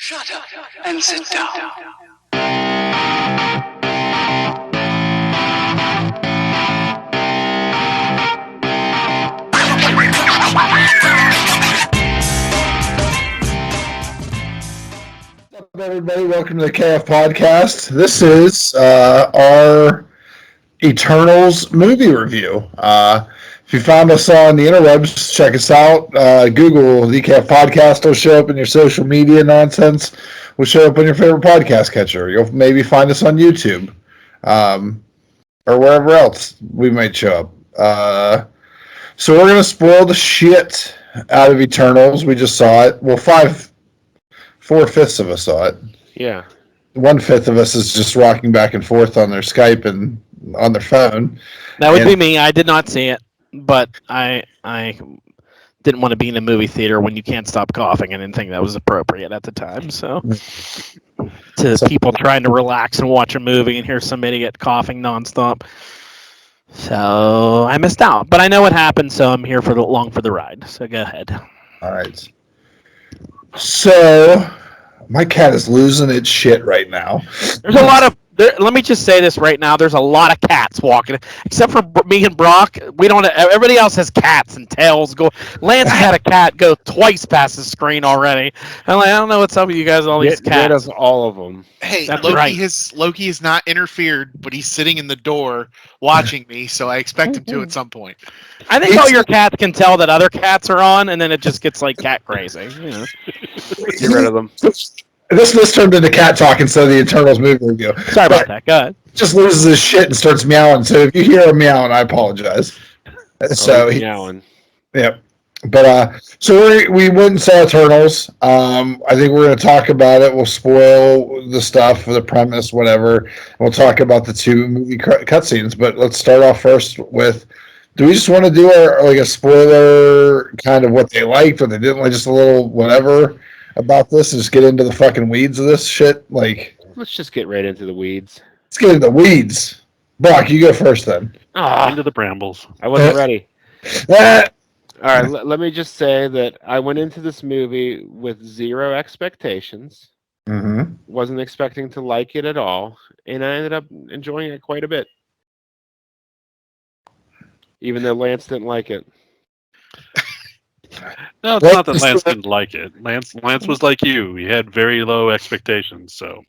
Shut up and sit down. What's up, everybody? Welcome to the KF Podcast. This is our Eternals movie review. If you found us on the interwebs, check us out. Google the KF Podcast will show up in your social media nonsense. Will show up on your favorite podcast catcher. You'll maybe find us on YouTube or wherever else we might show up. So we're going to spoil the shit out of Eternals. We just saw it. Well, 4/5 of us saw it. Yeah. 1/5 of us is just rocking back and forth on their Skype and on their phone. That would be me. I did not see it, but I didn't want to be in a movie theater when you can't stop coughing. I didn't think that was appropriate at the time. So, people trying to relax and watch a movie and hear some idiot coughing nonstop. So I missed out, but I know what happened, so I'm here along for the ride. So go ahead. All right. So my cat is losing its shit right now. There's a lot of. Let me just say this right now. There's a lot of cats walking, except for me and Brock. We don't. Everybody else has cats and tails. Lance had a cat go twice past the screen already. I'm like, I don't know what's up with you guys. All these cats. Get us all of them. Hey, That's Loki right. Loki has not interfered, but he's sitting in the door watching me, so I expect him to at some point. I think all your cats can tell that other cats are on, and then it just gets like cat crazy. You know? Get rid of them. This turned into cat talk instead of the Eternals movie review. Sorry about that. Go ahead. Just loses his shit and starts meowing. So if you hear him meowing, I apologize. Meowing. Yep. But so we went and saw Eternals. I think we're going to talk about it. We'll spoil the stuff, the premise, whatever. We'll talk about the two movie cutscenes. But let's start off first with: do we just want to do a spoiler, kind of what they liked, what they didn't like, just a little whatever about this, and just get into the fucking weeds of this shit? Let's just get right into the weeds. Let's get into the weeds. Brock, you go first then. Into the brambles. I wasn't ready. Ah, All right, let me just say that I went into this movie with zero expectations. mm-hmm. Wasn't expecting to like it at all, and I ended up enjoying it quite a bit. Even though Lance didn't like it. No, it's not that Lance didn't like it. Lance was like you. He had very low expectations, so.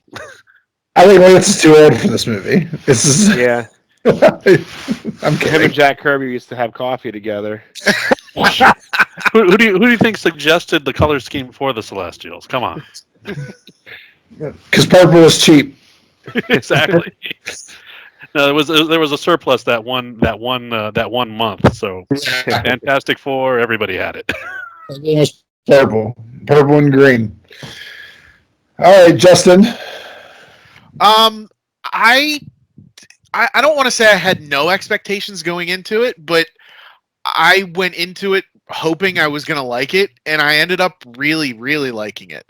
I think Lance is too old for this movie. This is Yeah. I'm Him kidding. and Jack Kirby used to have coffee together. who do you think suggested the color scheme for the Celestials? Come on. Because purple is cheap. Exactly. No, there was a surplus that one month. So Fantastic Four, everybody had it. It was purple and green. All right, Justin. I don't want to say I had no expectations going into it, but I went into it hoping I was going to like it, and I ended up really, really liking it.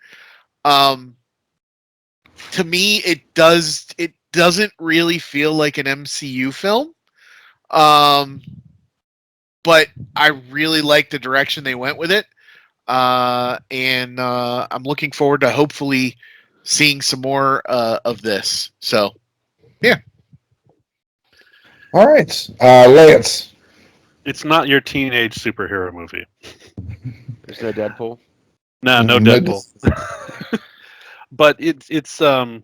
To me, it doesn't really feel like an MCU film. But I really like the direction they went with it. And I'm looking forward to hopefully seeing some more of this. So, yeah. All right, Lance. It's not your teenage superhero movie. There's no Deadpool. No Deadpool. But it's I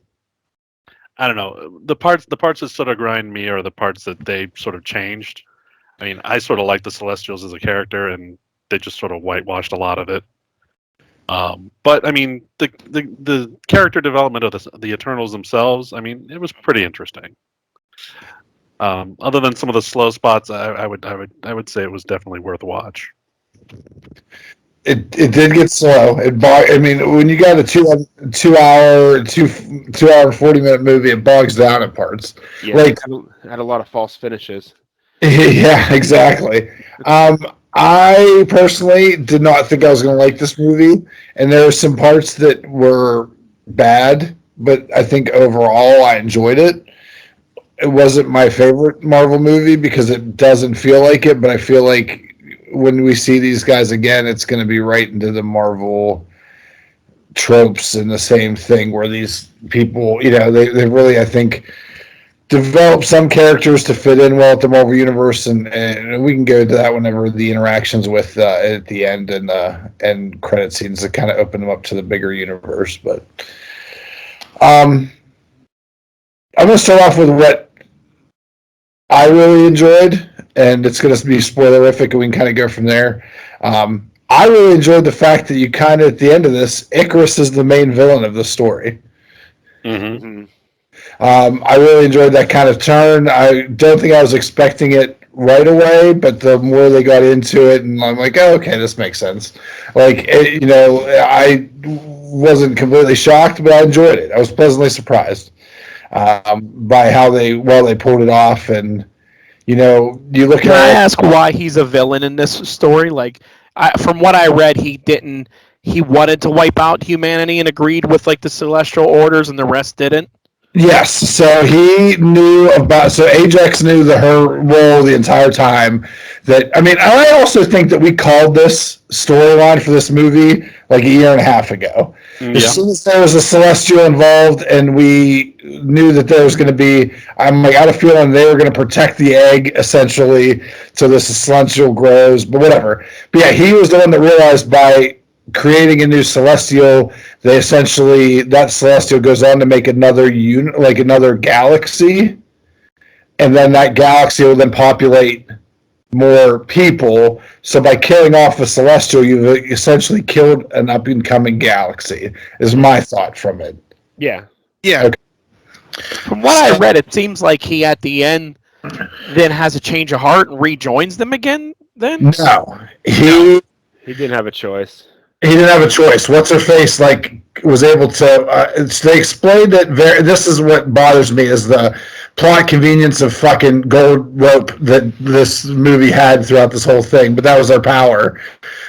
don't know. The parts that sort of grind me are the parts that they sort of changed. I mean, I sort of like the Celestials as a character, and they just sort of whitewashed a lot of it. But I mean, the character development of the Eternals themselves, I mean, it was pretty interesting. Other than some of the slow spots, I would say it was definitely worth a watch. It did get slow. I mean, when you got a 2 hour and 40-minute movie, it bogs down at parts. Yeah, it had a lot of false finishes. Yeah, exactly. I personally did not think I was going to like this movie, and there were some parts that were bad, but I think overall I enjoyed it. It wasn't my favorite Marvel movie because it doesn't feel like it, but I feel like when we see these guys again, it's going to be right into the Marvel tropes and the same thing where these people, they really, I think, develop some characters to fit in well at the Marvel Universe, and we can go into that whenever the interactions with at the end and credit scenes that kind of open them up to the bigger universe. But I'm going to start off with what I really enjoyed, and it's going to be spoilerific, and we can kind of go from there. I really enjoyed the fact that you kind of, at the end of this, Icarus is the main villain of the story. Mm-hmm. I really enjoyed that kind of turn. I don't think I was expecting it right away, but the more they got into it, and I'm like, oh, okay, this makes sense. I wasn't completely shocked, but I enjoyed it. I was pleasantly surprised by how they pulled it off. And you look Can I at ask why he's a villain in this story? Like, from what I read, he wanted to wipe out humanity and agreed with like the celestial orders, and the rest didn't. Yes, so he knew so Ajax knew her role the entire time. I also think that we called this storyline for this movie like a year and a half ago. Yeah. As soon as there was a Celestial involved and we knew that there was going to be, I had a feeling they were going to protect the egg essentially so this Celestial grows, but whatever. But yeah, he was the one that realized by creating a new Celestial, that Celestial goes on to make another another galaxy, and then that galaxy will then populate more people. So by killing off a Celestial, you've essentially killed an up and coming galaxy. Is my thought from it. Yeah. Yeah. Okay. From what I read, it seems like he at the end then has a change of heart and rejoins them again. Then No, he didn't have a choice. He didn't have a choice. What's her face was able to. They explained it. This is what bothers me: is the plot convenience of fucking gold rope that this movie had throughout this whole thing. But that was their power.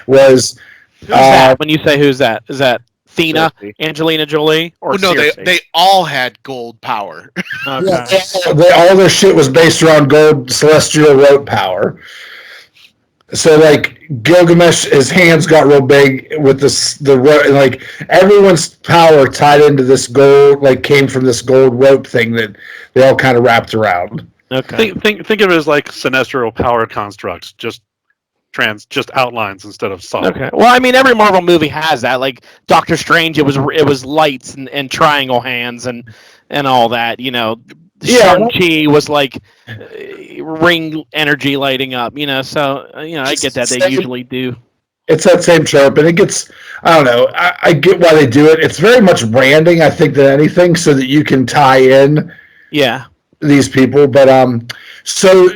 Was who's that? When you say who's that, is that Thena, Cersei. Angelina Jolie, or Well, no, Cersei? they all had gold power. Okay. all their shit was based around gold celestial rope power. So Gilgamesh, his hands got real big with everyone's power tied into this gold, came from this gold rope thing that they all kind of wrapped around. Okay. Think of it as like celestial power constructs, just outlines instead of solid. Okay. Well, every Marvel movie has that. Like Doctor Strange, it was lights and triangle hands and all that. Shang-Chi was ring energy lighting up. So I get that they usually do. It's that same trope, and it gets. I don't know. I get why they do it. It's very much branding, I think, than anything, so that you can tie in. Yeah. These people, but so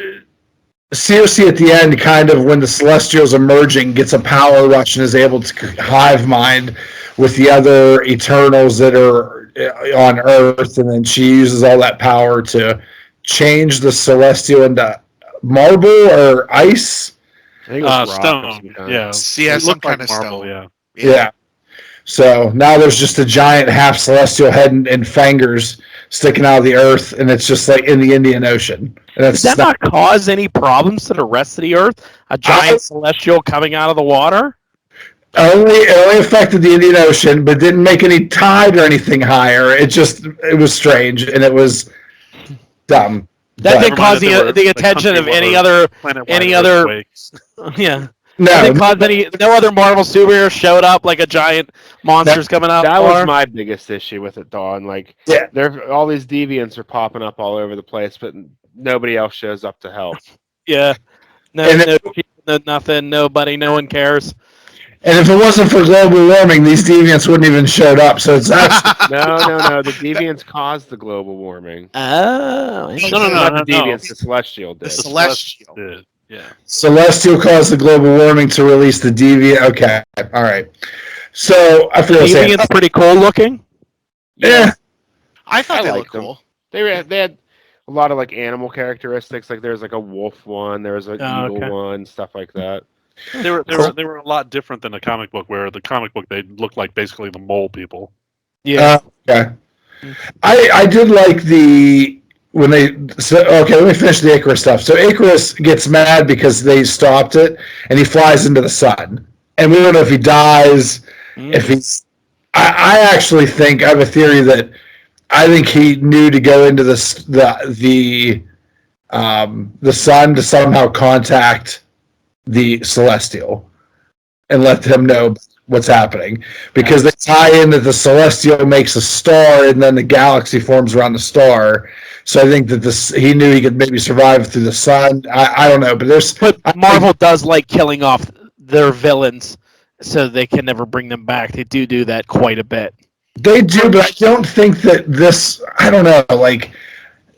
Cersei at the end, kind of when the Celestials emerging, gets a power rush and is able to hive mind with the other Eternals that are on Earth, and then she uses all that power to change the Celestial into marble or ice. I think it was rock stone. or some kind. Yeah. Yeah, It some looked kind like of marble, stone. Yeah. So now there's just a giant half Celestial head and fingers sticking out of the Earth, and it's just in the Indian Ocean. And Does that not cause any problems to the rest of the Earth? A giant celestial coming out of the water? It only affected the Indian Ocean, but didn't make any tide or anything higher. It was strange, and it was dumb. That didn't cause Never the mind, attention of country any water, other planet-wide any other. earthquakes. Yeah. No, That didn't cause no other Marvel superheroes showed up like a giant monster's coming out. That was my biggest issue with it, Dawn. Yeah. All these deviants are popping up all over the place, but nobody else shows up to help. Yeah. No nothing. Nobody. No one cares. And if it wasn't for global warming, these deviants wouldn't even showed up. So it's actually No. The deviants caused the global warming. Oh. Not the deviants. The Celestial did. The Celestial. Did, yeah. Celestial caused the global warming to release the deviant. Okay, all right. So I forgot to say. Deviant's pretty cool looking. Yeah. I thought I they liked looked cool. They had a lot of animal characteristics. There's a wolf one. There was an eagle one. Stuff like that. They were a lot different than the comic book, where the comic book they looked like basically the mole people. Yeah. Okay. I did like let me finish the Icarus stuff. So Icarus gets mad because they stopped it, and he flies into the sun. And we don't know if he dies, if he's I actually think I have a theory that I think he knew to go into the sun to somehow contact the Celestial and let them know what's happening, because they tie in that the Celestial makes a star and then the galaxy forms around the star. So I think that he knew he could maybe survive through the sun. I don't know, but Marvel does like killing off their villains so they can never bring them back. They do that quite a bit. They do, but I don't think that this. I don't know. Like,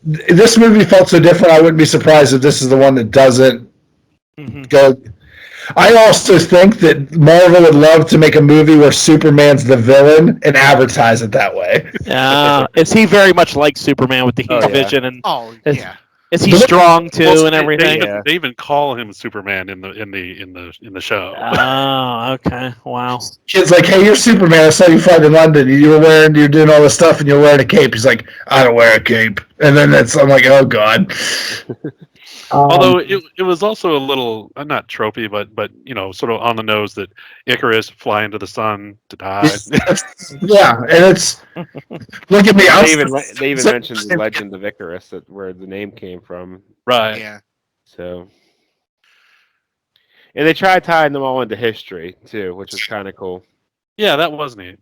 this movie felt so different. I wouldn't be surprised if this is the one that doesn't go. I also think that Marvel would love to make a movie where Superman's the villain and advertise it that way. Is he very much like Superman with the heat vision? And is he strong too and everything? They even call him Superman in the show. Oh, okay. Wow. Kid's like, hey, you're Superman. I saw you fight in London. You're doing all this stuff, and you're wearing a cape. He's like, I don't wear a cape. And then I'm like, oh god. Although it was also a little not tropey, but sort of on the nose that Icarus fly into the sun to die. Yeah, and it's look at me. They even mentioned the legend of Icarus, where the name came from. Right. Yeah. So, and they tried tying them all into history too, which is kind of cool. Yeah, that was neat.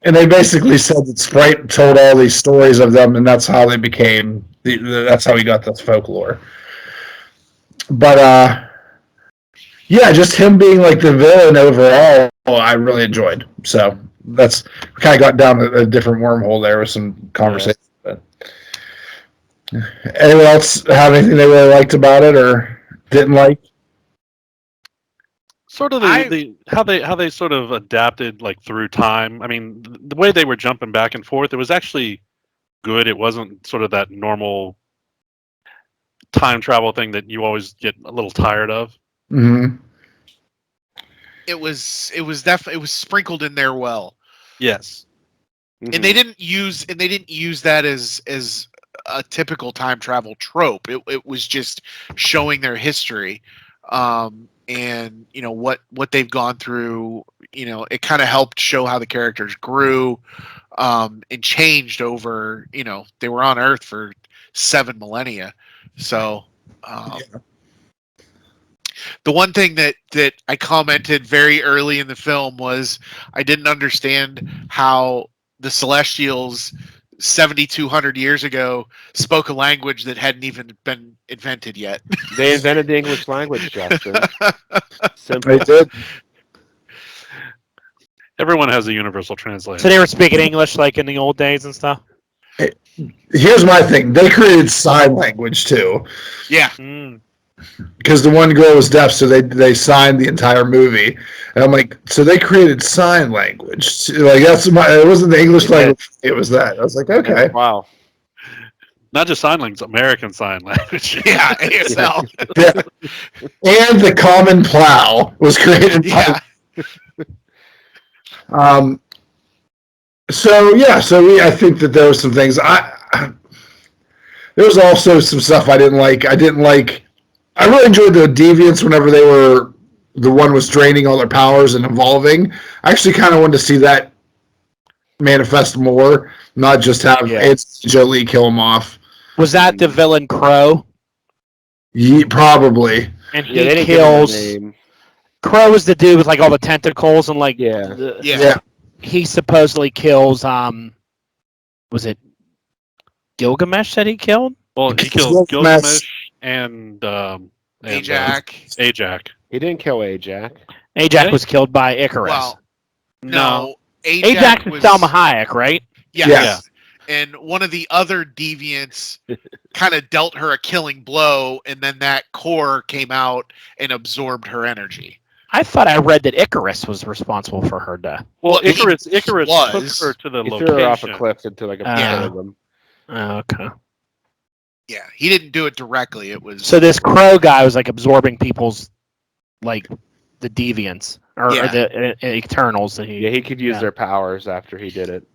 And they basically said that Sprite told all these stories of them, and that's how they became. That's how he got this folklore. But yeah, just him being like the villain overall, I really enjoyed. So that's kind of got down a different wormhole there with some conversation. Yeah. But anyone else have anything they really liked about it or didn't like? Sort of how they sort of adapted like through time. I mean, the way they were jumping back and forth, it was actually good. It wasn't sort of that normal time travel thing that you always get a little tired of. Mm-hmm. It was definitely, it was sprinkled in there well. Yes. Mm-hmm. And they didn't use that as a typical time travel trope. It was just showing their history, and what they've gone through. It kind of helped show how the characters grew, and changed over. They were on Earth for 7 millennia. So, the one thing that I commented very early in the film was I didn't understand how the Celestials 7,200 years ago spoke a language that hadn't even been invented yet. They invented the English language, Justin. Simple. They did. Everyone has a universal translator. So they were speaking English like in the old days and stuff? Here's my thing. They created sign language too. Yeah. Because the one girl was deaf, so they signed the entire movie. And I'm like, so they created sign language. Like it wasn't the English language, it was that. I was like, okay. Wow. Not just sign language, American Sign Language. Yeah, ASL. Yeah. And the common plow was created by I think that there were some things there was also some stuff I didn't like. I really enjoyed the deviants whenever the one was draining all their powers and evolving. I actually kind of wanted to see that manifest more, not just have Jolie kill him off. Was that the villain Crow? Yeah, probably. And he kills. Crow is the dude with like all the tentacles and like he supposedly kills. Was it Gilgamesh that he killed? Well, he killed Gilgamesh and Ajak. He didn't kill Ajak. Ajak was killed by Icarus. Well, no. Ajak is Salma Hayek, right? Yes. Yeah. And one of the other deviants kind of dealt her a killing blow, and then that core came out and absorbed her energy. I thought I read that Icarus was responsible for her death. Well, Icarus took her to the location. Threw her off a cliff into like a pit of them. Okay. Yeah, he didn't do it directly. It was this Crow guy was like absorbing people's like the deviants or the Eternals. He could use their powers after he did it.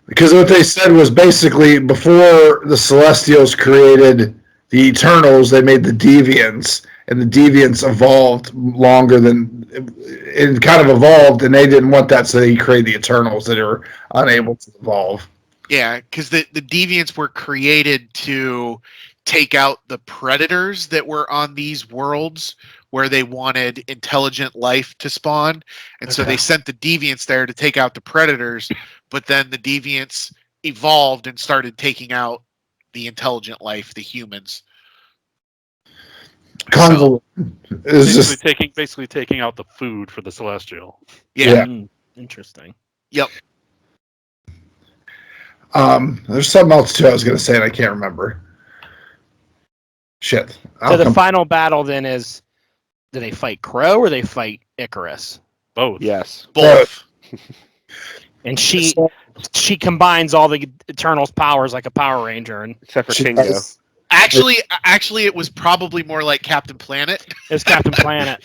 Because what they said was basically before the Celestials created the Eternals, they made the Deviants, and the Deviants evolved longer than it kind of evolved, and they didn't want that, so they created the Eternals that are unable to evolve. Yeah, because the deviants were created to take out the predators that were on these worlds where they wanted intelligent life to spawn. And so they sent the deviants there to take out the predators, but then the deviants evolved and started taking out the intelligent life, the humans. Convoluted. Basically taking out the food for the Celestial. Yeah. Interesting. Yep. There's something else too I was going to say, and I can't remember. Shit. So the final battle then is, do they fight Crow or they fight Icarus? Both. Yes. Both. And she combines all the Eternals' powers like a Power Ranger, and Except for Kingo. Actually, it was probably more like Captain Planet. it's Captain Planet.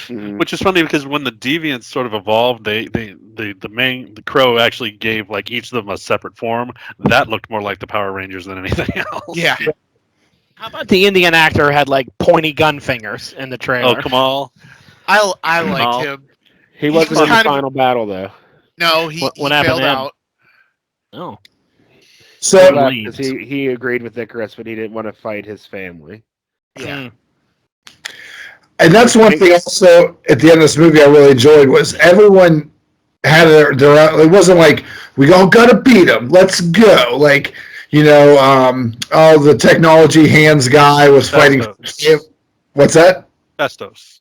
Which is funny because when the deviants sort of evolved, the Crow actually gave like each of them a separate form. That looked more like the Power Rangers than anything else. Yeah. How about the Indian actor had like pointy gun fingers in the trailer? Oh, Kamal. I liked him. He wasn't was in the kind of- final battle though. No, he What happened failed to him? out. Oh, So Because he agreed with Icarus, but he didn't want to fight his family. Yeah. and that's one thing also at the end of this movie I really enjoyed was everyone had their it wasn't like we all gotta beat them, let's go, like, you know, the technology hands guy was fighting. What's that? Festos.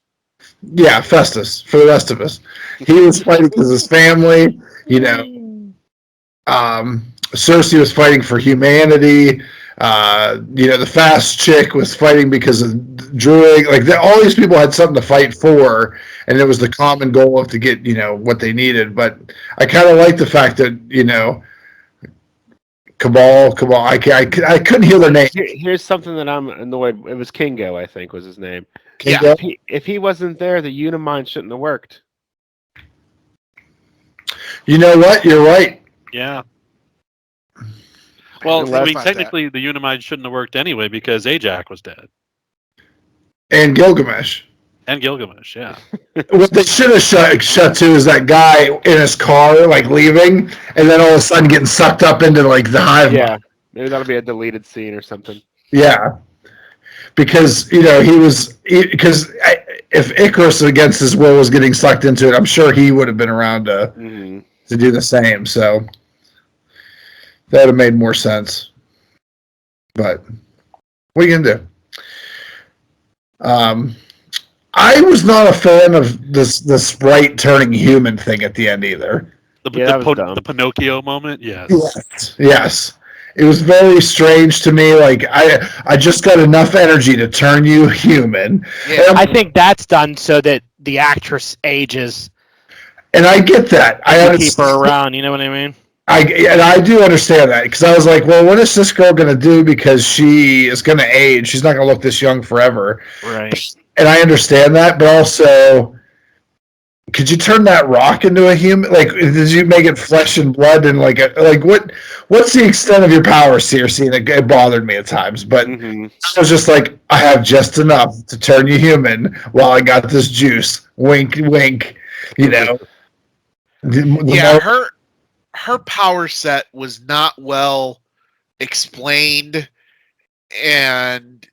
Yeah, Festus for the rest of us. He was fighting because his family, you know. Cersei was fighting for humanity. You know, the fast chick was fighting because of Druid. Like all these people had something to fight for, and it was the common goal of to get, you know, what they needed. But I kind of like the fact that, you know, Cabal. I couldn't hear their name. Here's something that I'm annoyed. It was Kingo, I think, was his name. Kingo? If he wasn't there, the Unimind shouldn't have worked. You know what? You're right. Yeah. Well, didn't I think mean, about technically, the Unimind shouldn't have worked anyway because Ajax was dead. And Gilgamesh. And Gilgamesh, yeah. What they should have shut to is that guy in his car, like leaving, and then all of a sudden getting sucked up into like the hive. Yeah, maybe that'll be a deleted scene or something. Yeah, because you know because if Icarus against his will was getting sucked into it, I'm sure he would have been around to do the same. So that would have made more sense. But what are you gonna do? I was not a fan of the sprite turning human thing at the end either. The Pinocchio moment, yes. Yes. It was very strange to me. Like I just got enough energy to turn you human. Yeah. I think that's done so that the actress ages. And I get that. I keep her around. You know what I mean? I do understand that because I was like, well, what is this girl going to do? Because she is going to age. She's not going to look this young forever. Right. And I understand that, but also, could you turn that rock into a human? Like, did you make it flesh and blood? And what's the extent of your power, Cersei? And it bothered me at times, but I was just like, I have just enough to turn you human while I got this juice. Wink, wink. You know. Her power set was not well explained, and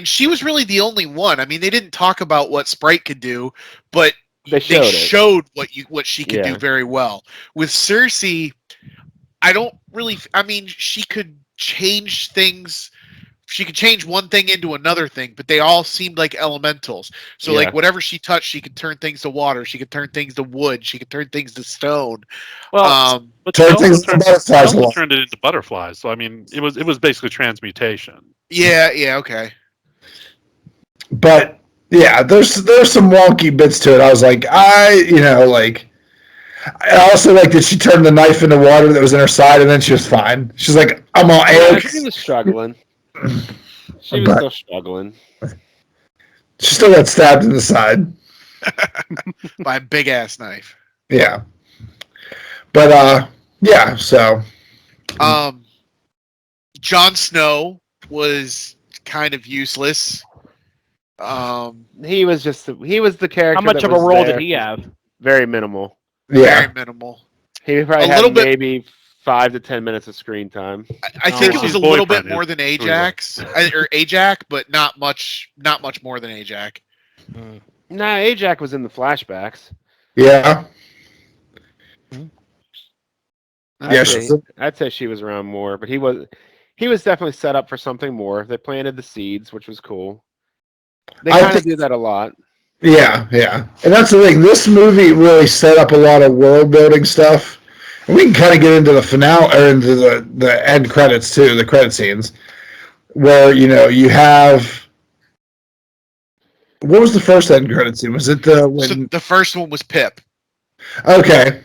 she was really the only one. I mean, they didn't talk about what Sprite could do, but they showed what she could do very well. With Cersei, she could change things. She could change one thing into another thing, but they all seemed like elementals. So like whatever she touched, she could turn things to water. She could turn things to wood. She could turn things to stone. Well, but turn she things to butterflies. Also turned it into butterflies. So I mean, it was basically transmutation. Yeah, okay. But yeah, there's some wonky bits to it. I was like, I also like that she turned the knife into water that was in her side, and then she was fine. She's like, I'm all air. She was struggling. She was still struggling. She still got stabbed in the side by a big ass knife. Yeah, but yeah. So, Jon Snow was kind of useless. He was the character. How much that of a was role there. did he have? Very minimal. Yeah. Very minimal. He probably A had little bit- maybe 5 to 10 minutes of screen time. I think wow. it was His a little bit boyfriend more is than who he Ajax or Ajax, but not much more than Ajax. Nah, Ajax was in the flashbacks. Yeah. I'd Yeah. say, I'd say she was around more, but he was definitely set up for something more. They planted the seeds, which was cool. They I kind of think- do that a lot. Yeah, yeah. And that's the thing. This movie really set up a lot of world building stuff. And we can kind of get into the finale or into the end credits too, the credit scenes, where you have. What was the first end credit scene? Was it So the first one was Pip. Okay.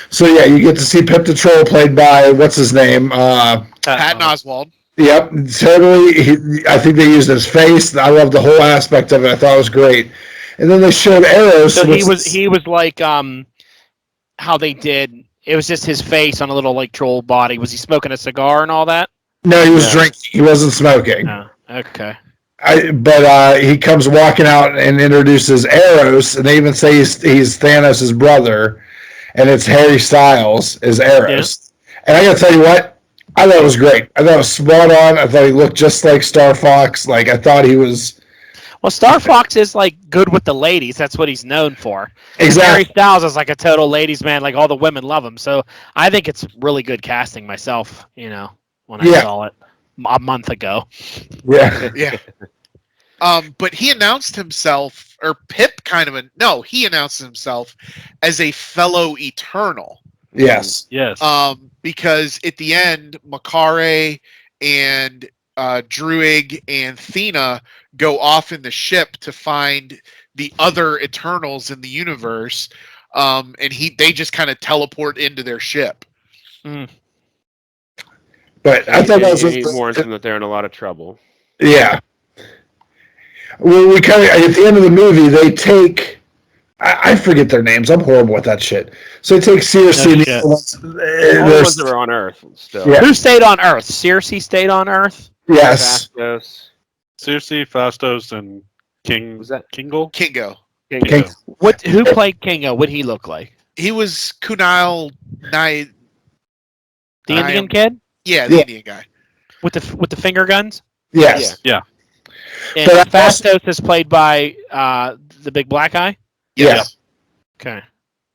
So yeah, you get to see Pip the Troll played by what's his name? Patton Oswalt. Yep, totally. I think they used his face. I loved the whole aspect of it. I thought it was great. And then they showed Eros. So he was like how they did. It was just his face on a little like troll body. Was he smoking a cigar and all that? No, he was Yeah. drinking. He wasn't smoking. Oh, okay. But he comes walking out and introduces Eros, and they even say he's Thanos' brother, and it's Harry Styles is Eros. And I gotta tell you what, I thought it was great. I thought it was spot on. I thought he looked just like Star Fox. Like I thought he was Well, Star Fox is like good with the ladies. That's what he's known for. exactly. Harry Styles is like a total ladies' man. Like all the women love him. So I think it's really good casting myself. When I saw it a month ago. Yeah. Yeah. But he announced himself, or Pip he announced himself as a fellow Eternal. Yes. Yes. Because at the end, Makare and Druig and Thena go off in the ship to find the other Eternals in the universe, and they just kind of teleport into their ship. But I thought that was He warns them that they're in a lot of trouble. yeah. Well, we kind of at the end of the movie they take. I forget their names. I'm horrible with that shit. So they take Circe. No and shit. All the ones that were on Earth still. Yeah. Who stayed on Earth? Circe stayed on Earth. Yes. Fastos. Circe, Fastos, and King. Was that Kingle? Kingo. Kingo. Who played Kingo? What'd he look like? He was Kunal Nye. The Indian kid Yeah, the Yeah. Indian guy. with the finger guns. Yes. And But Fastos is played by the big black guy. Yes. Okay.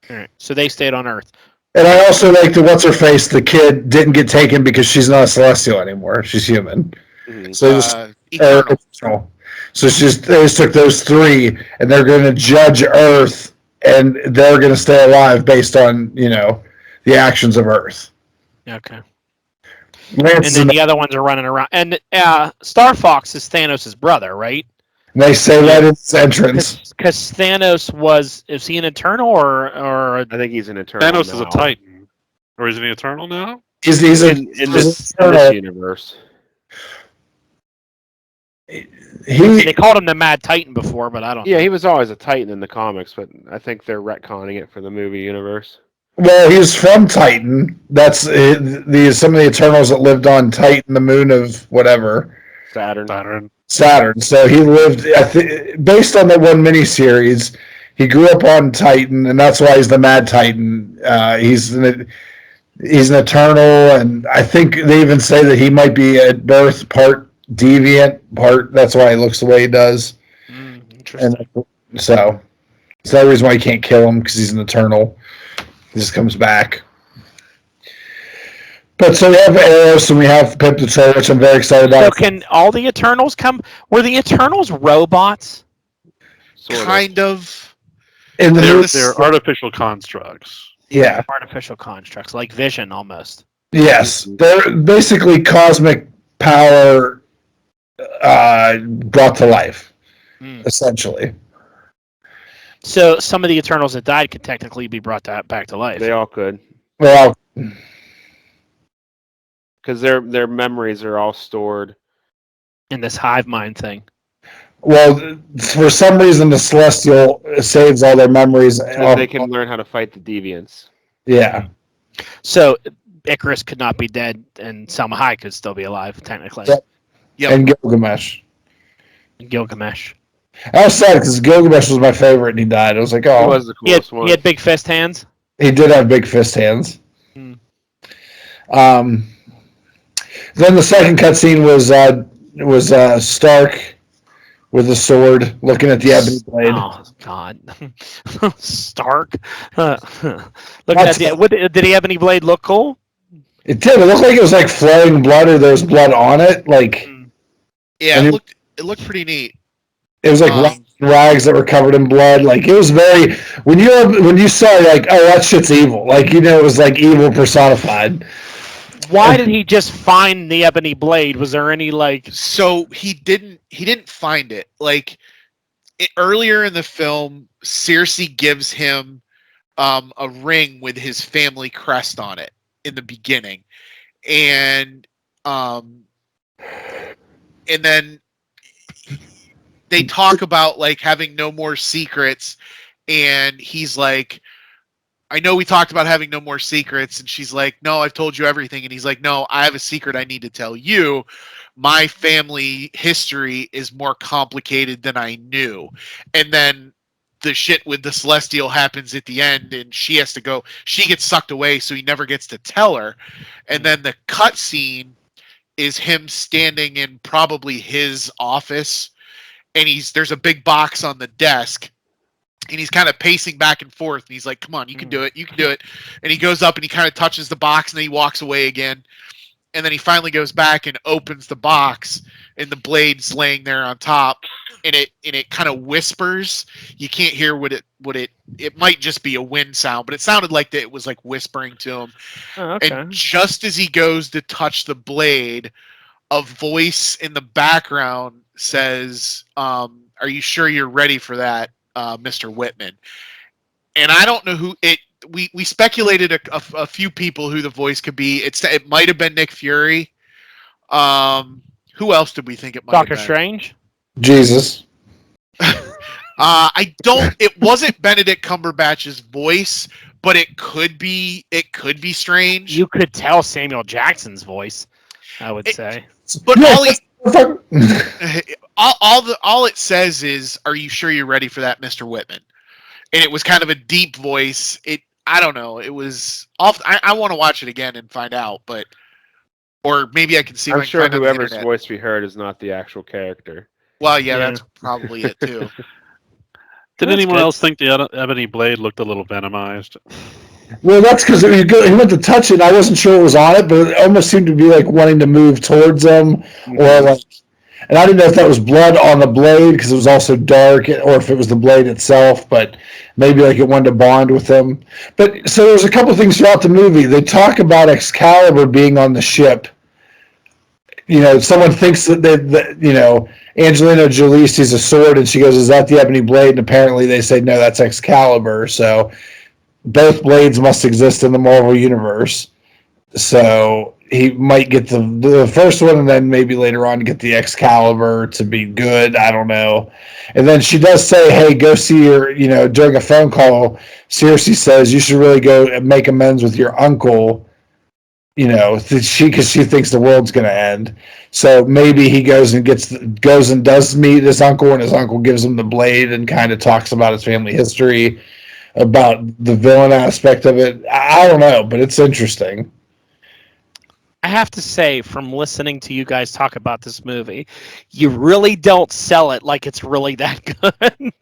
All right. So they stayed on Earth. And I also like the what's her face. The kid didn't get taken because she's not a celestial anymore. She's human. Mhm. So just Eternal. So they just took those three, and they're going to judge Earth, and they're going to stay alive based on the actions of Earth. Okay. Lance And then the other ones are running around. And Star Fox is Thanos' brother, right? and they say that in his entrance. Because Thanos is he an Eternal or I think he's an Eternal. Thanos is a now. Titan. Or is he an Eternal now? He's in this universe. they called him the Mad Titan before, but I don't. Yeah, he was always a Titan in the comics, but I think they're retconning it for the movie universe. Well, he's from Titan. That's some of the Eternals that lived on Titan, the moon of whatever. Saturn. So he lived, based on that one miniseries, he grew up on Titan, and that's why he's the Mad Titan. He's an Eternal, and I think they even say that he might be at birth part deviant, that's why he looks the way he does. Interesting. And so it's the reason why you can't kill him, because he's an Eternal. He just comes back. But so we have Eros and we have Pip the Troll, which I'm very excited about. So can all the Eternals come? Were the Eternals robots? Sort of. Kind of. In the They're artificial constructs. yeah. Artificial constructs, like Vision almost. Yes. They're basically cosmic power brought to life, essentially. So some of the Eternals that died could technically be brought back to life. They all could, Well, because their memories are all stored. In this hive mind thing. well, for some reason, the Celestial saves all their memories. So they can learn how to fight the deviants. Yeah. So Icarus could not be dead, and Salma Hayek could still be alive technically. Yep. Yep. And Gilgamesh. Gilgamesh. I was sad because Gilgamesh was my favorite and he died. I was like, It oh, was the He had, coolest one. he had big fist hands. he did have big fist hands. Hmm. Then the second cutscene was Stark with a sword looking at the ebony blade. Oh God, Stark. Looking at the. Did he have any blade look cool? It did. It looked like it was like flowing blood, or there was blood on it. Like Yeah, and it looked pretty neat. it was like rags that were covered in blood. Like it was very when you saw it, like, oh, that shit's evil. Like it was like evil personified. Why did he just find the ebony blade? Was there any like? So he didn't find it. Like earlier in the film, Cersei gives him a ring with his family crest on it in the beginning, and then they talk about like having no more secrets, and he's like, I know we talked about having no more secrets, and she's like, no, I've told you everything, and he's like, no, I have a secret I need to tell you. My family history is more complicated than I knew. And then the shit with the Celestial happens at the end, and she has to go, she gets sucked away, so he never gets to tell her. And then the cut scene is him standing in probably his office, and there's a big box on the desk, and he's kind of pacing back and forth, and he's like, come on, you can do it, you can do it. And he goes up and he kind of touches the box, and then he walks away again. And then he finally goes back and opens the box, and the blade's laying there on top, and it kind of whispers. You can't hear what it might just be a wind sound, but it sounded like that it was like whispering to him. Oh, okay. And just as he goes to touch the blade, a voice in the background says, are you sure you're ready for that, Mr. Whitman? And I don't know who it. We speculated a few people who the voice could be. It might have been Nick Fury. Who else did we think it might Doctor have been? Strange. Jesus. I don't. It wasn't Benedict Cumberbatch's voice, but it could be. It could be Strange. You could tell Samuel Jackson's voice. I would say. But Yeah, all it says is, "Are you sure you're ready for that, Mr. Whitman?" And it was kind of a deep voice. I don't know. It was off. I want to watch it again and find out, but or maybe I can see. I'm if I can sure find it on the whoever's internet. voice we heard is not the actual character. Well, yeah, Yeah. that's probably it too. Did That's anyone good. else think the ebony blade looked a little venomized? well, that's because he went to touch it. And I wasn't sure what was on it, but it almost seemed to be like wanting to move towards him, or like. And I didn't know if that was blood on the blade because it was also dark, or if it was the blade itself. But maybe like it wanted to bond with him. But so there's a couple things throughout the movie. They talk about Excalibur being on the ship. Someone thinks that Angelina Jolie sees a sword and she goes, "Is that the ebony blade?" And apparently they say, "No, that's Excalibur." So both blades must exist in the Marvel universe. So he might get the first one, and then maybe later on get the Excalibur to be good. I don't know. And then she does say, "Hey, go see your," during a phone call, Cersei says, "You should really go and make amends with your uncle." Because she thinks the world's going to end. So maybe he goes and does meet his uncle, and his uncle gives him the blade and kind of talks about his family history, about the villain aspect of it. I don't know, but it's interesting. I have to say, from listening to you guys talk about this movie, you really don't sell it like it's really that good.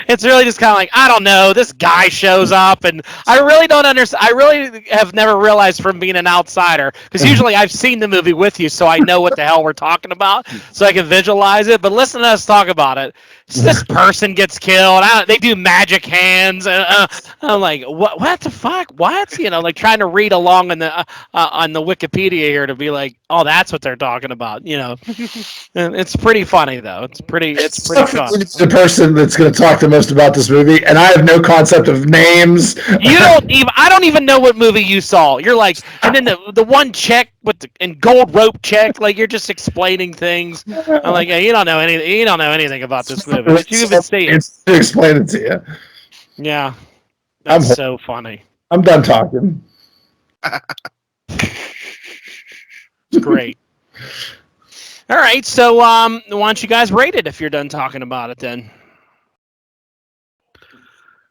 It's really just kind of like, I don't know, this guy shows up, and I really don't understand. I really have never realized from being an outsider, because usually I've seen the movie with you, so I know what the hell we're talking about, so I can visualize it. But listen to us talk about it. This person gets killed. They do magic hands. I'm like, what the fuck? What? Like trying to read along on the Wikipedia here to be like, oh, that's what they're talking about. It's pretty funny though. It's pretty fun. The person that's going to talk the most about this movie, and I have no concept of names. I don't even know what movie you saw. You're like, and then the one check and gold rope check, like you're just explaining things. I'm like, yeah, you don't know anything about this movie. But you even see it. To explain it to you. Yeah, that's so funny. I'm done talking. It's great. All right, so why don't you guys rate it if you're done talking about it then?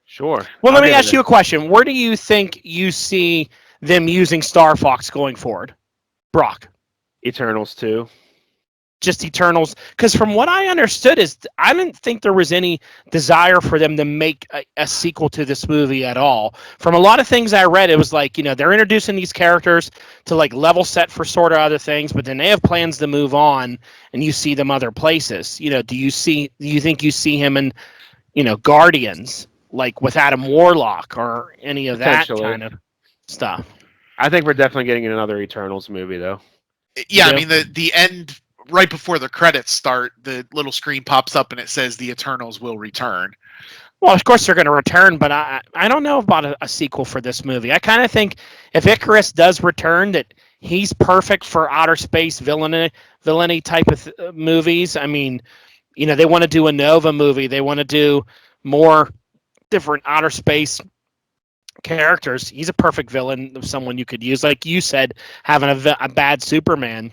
Sure. Well, let I'll me give ask it you a question. Where do you think you see them using Star Fox going forward? Brock. Eternals 2. Just Eternals, because from what I understood is I didn't think there was any desire for them to make a sequel to this movie at all. From a lot of things I read, it was like, they're introducing these characters to like level set for sort of other things, but then they have plans to move on, and you see them other places. Do you think you see him in Guardians, like with Adam Warlock or any of that Potentially. kind of stuff? I think we're definitely getting another Eternals movie, though. Yeah, I Yeah. mean the end right before the credits start, the little screen pops up and it says the Eternals will return. Well, of course they're going to return, but I don't know about a sequel for this movie. I kind of think if Icarus does return, that he's perfect for outer space villainy type of movies. I mean, they want to do a Nova movie. They want to do more different outer space characters. He's a perfect villain of someone you could use. Like you said, having a bad Superman.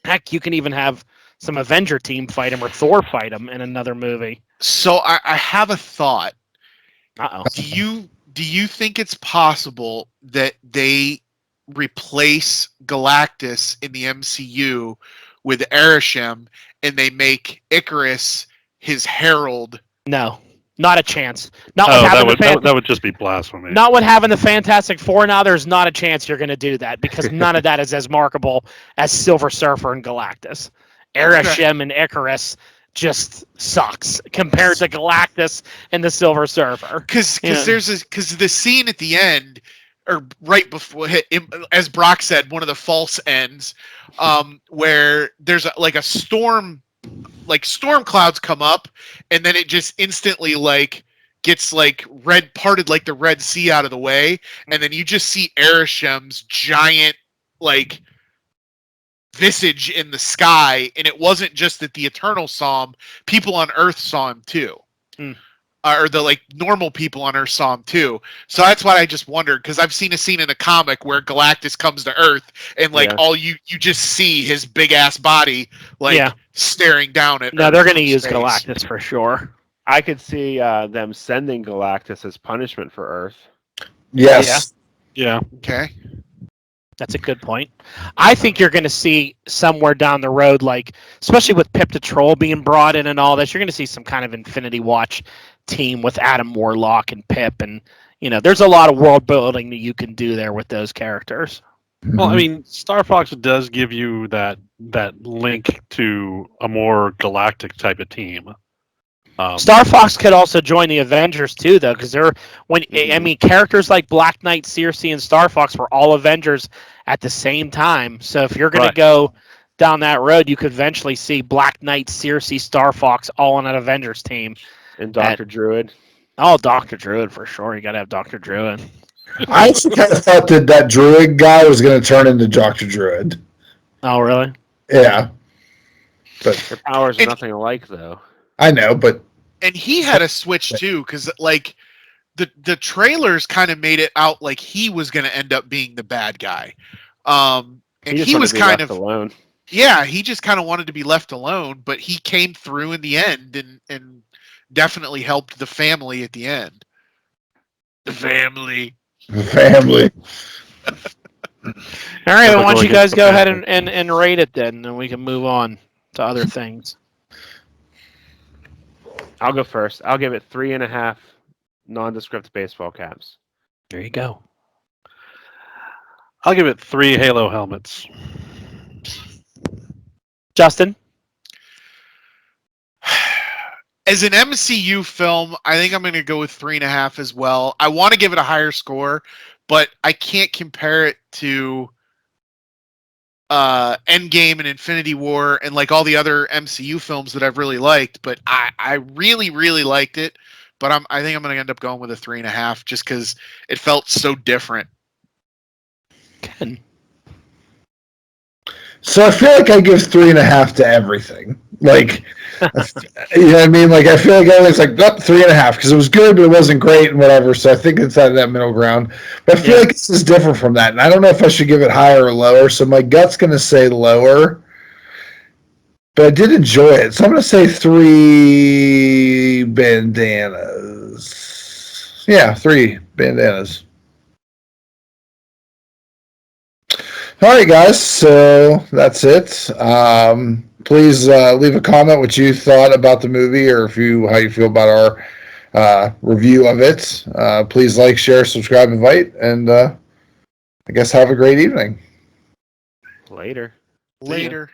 Heck, you can even have some Avenger team fight him or Thor fight him in another movie. So I have a thought. Uh-oh. Do you think it's possible that they replace Galactus in the MCU with Arishem and they make Icarus his herald? No, not a chance. That would just be blasphemy. Not with having the Fantastic Four now. There's not a chance you're going to do that because none of that is as marketable as Silver Surfer and Galactus. Arishem and Icarus just sucks compared to Galactus and the Silver Surfer. Because the scene at the end, or right before, as Brock said, one of the false ends, where there's a storm. Like storm clouds come up, and then it just instantly gets parted like the Red Sea out of the way, and then you just see Arishem's giant visage in the sky, and it wasn't just that the Eternals saw him; people on Earth saw him too, or the normal people on Earth saw him too. So that's why I just wondered, because I've seen a scene in a comic where Galactus comes to Earth, and all you just see his big ass body staring down at. No, Earth they're going to from use space. Galactus for sure. I could see them sending Galactus as punishment for Earth. Yes. Yeah. Okay. That's a good point. I think you're going to see somewhere down the road, especially with Pip the Troll being brought in and all this, you're going to see some kind of Infinity Watch team with Adam Warlock and Pip, and there's a lot of world building that you can do there with those characters. Well, I mean, Star Fox does give you that link to a more galactic type of team. Star Fox could also join the Avengers too, though, because characters like Black Knight, Circe, and Star Fox were all Avengers at the same time. So if you're going to go down that road, you could eventually see Black Knight, Circe, Star Fox all on an Avengers team. And Dr. Druid. Oh, Dr. Druid for sure. You got to have Dr. Druid. I actually kind of thought that Druid guy was going to turn into Dr. Druid. Oh, really? Yeah. But Their powers are nothing alike, though. I know, but And he had a switch too, because the trailers kind of made it out like he was going to end up being the bad guy, and he was kind of alone. Yeah, he just kind of wanted to be left alone, but he came through in the end and definitely helped the family at the end. The family. All right, well, why don't you guys go ahead and rate it then, and we can move on to other things. I'll go first. I'll give it 3.5 nondescript baseball caps. There you go. I'll give it 3 Halo helmets. Justin? As an MCU film, I think I'm going to go with 3.5 as well. I want to give it a higher score, but I can't compare it to Endgame and Infinity War and all the other MCU films that I've really liked. But I really, really liked it. But I think I'm going to end up going with a 3.5 just because it felt so different. Ken. So I feel like I give 3.5 to everything. You know what I mean? I feel like everything's 3.5 because it was good, but it wasn't great and whatever. So I think it's at that middle ground. But I feel like this is different from that. And I don't know if I should give it higher or lower. So my gut's going to say lower. but I did enjoy it. So I'm going to say 3 bandanas. Yeah, 3 bandanas. All right, guys. So that's it. Please leave a comment what you thought about the movie, or how you feel about our review of it. Please like, share, subscribe, invite, and I guess have a great evening. Later. Later.